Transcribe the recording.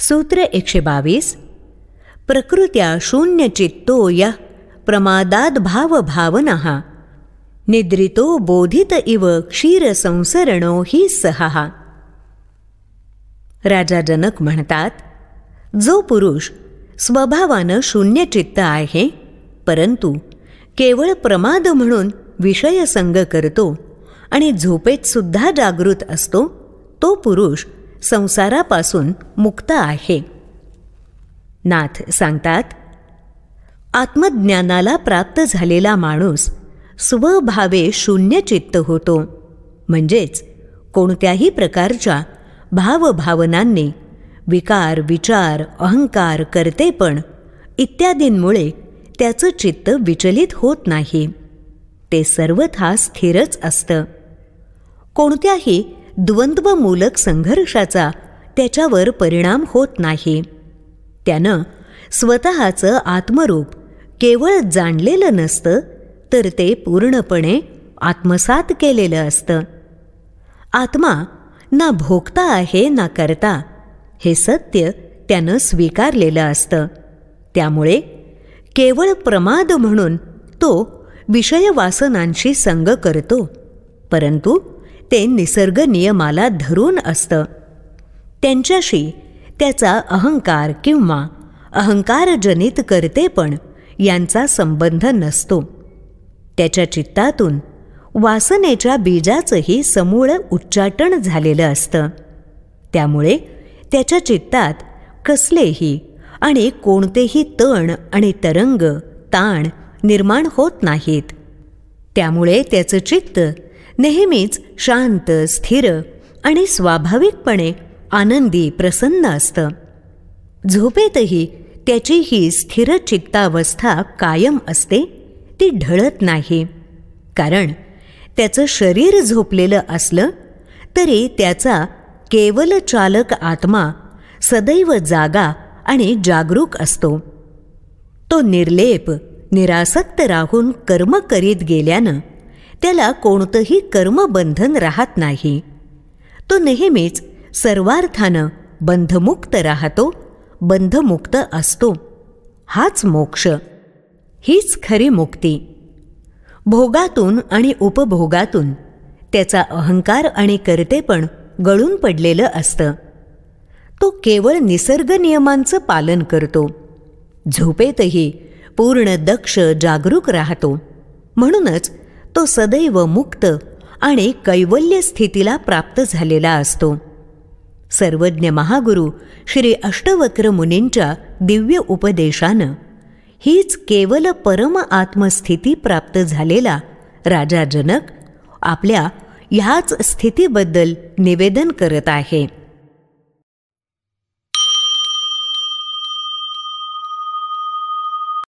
सूत्र 122. प्रकृत्या शून्यचित्तो यः प्रमादाद् भावभावनः निद्रितो बोधित इव क्षीरसंसरणो हि सहः. राजा जनक म्हणतात, जो पुरुष स्वभावानं शून्यचित्त आहे, परंतु केवळ प्रमाद म्हणून विषयसंग करतो आणि झोपेत सुद्धा जागृत असतो, तो पुरुष संसारापासून मुक्त आहे. नाथ सांगतात, आत्मज्ञानाला प्राप्त झालेला माणूस स्वभावे शून्यचित्त होतो, म्हणजेच कोणत्याही प्रकारच्या भावभावनांनी, विकार, विचार, अहंकार, कर्तेपण इत्यादींमुळे त्याचं चित्त विचलित होत नाही. ते सर्वथा स्थिरच असतं. कोणत्याही द्वंद्वमूलक संघर्षाचा त्याच्यावर परिणाम होत नाही. त्यानं स्वतःचं आत्मरूप केवळ जाणलेलं नसतं, तर ते पूर्णपणे आत्मसात केलेलं असतं. आत्मा ना भोगता आहे ना करता, हे सत्य त्यानं स्वीकारलेलं असतं. त्यामुळे केवळ प्रमाद म्हणून तो विषयवासनांशी संग करतो, परंतु ते निसर्ग नियमाला धरून असतं. त्यांच्याशी त्याचा अहंकार किंवा अहंकारजनित कर्तेपण यांचा संबंध नसतो. त्याच्या चित्तातून वासनेच्या बीजाचंही समूळ उच्चाटन झालेलं असतं. त्यामुळे त्याच्या चित्तात कसलेही आणि कोणतेही तण आणि तरंग, ताण निर्माण होत नाहीत. त्यामुळे त्याचं चित्त नेहमीच शांत, स्थिर आणि स्वाभाविकपणे आनंदी, प्रसन्न असतं. झोपेतही त्याची ही स्थिर चित्तावस्था कायम असते, ती ढळत नाही. कारण त्याचं शरीर झोपलेलं असलं तरी त्याचा केवल चालक आत्मा सदैव जागा आणि जागरूक असतो. तो निर्लेप, निरासक्त राहून कर्म करीत गेल्यानं त्याला कोणतंही कर्मबंधन राहत नाही. तो नेहमीच सर्वार्थानं बंधमुक्त राहतो, बंधमुक्त असतो. हाच मोक्ष, हीच खरी मुक्ती. भोगातून आणि उपभोगातून त्याचा अहंकार आणि कर्तेपण गळून पडलेलं असतं. तो केवळ निसर्ग नियमांचं पालन करतो. झोपेतही पूर्ण दक्ष, जागरूक राहतो. म्हणूनच तो सदैव मुक्त आणि कैवल्य स्थितीला प्राप्त झालेला असतो. सर्वज्ञ महागुरु श्री अष्टवक्र मुनींच्या दिव्य उपदेशानं हीच केवल परम आत्मस्थिती प्राप्त झालेला राजा जनक आपल्या ह्याच स्थितीबद्दल निवेदन करत आहे.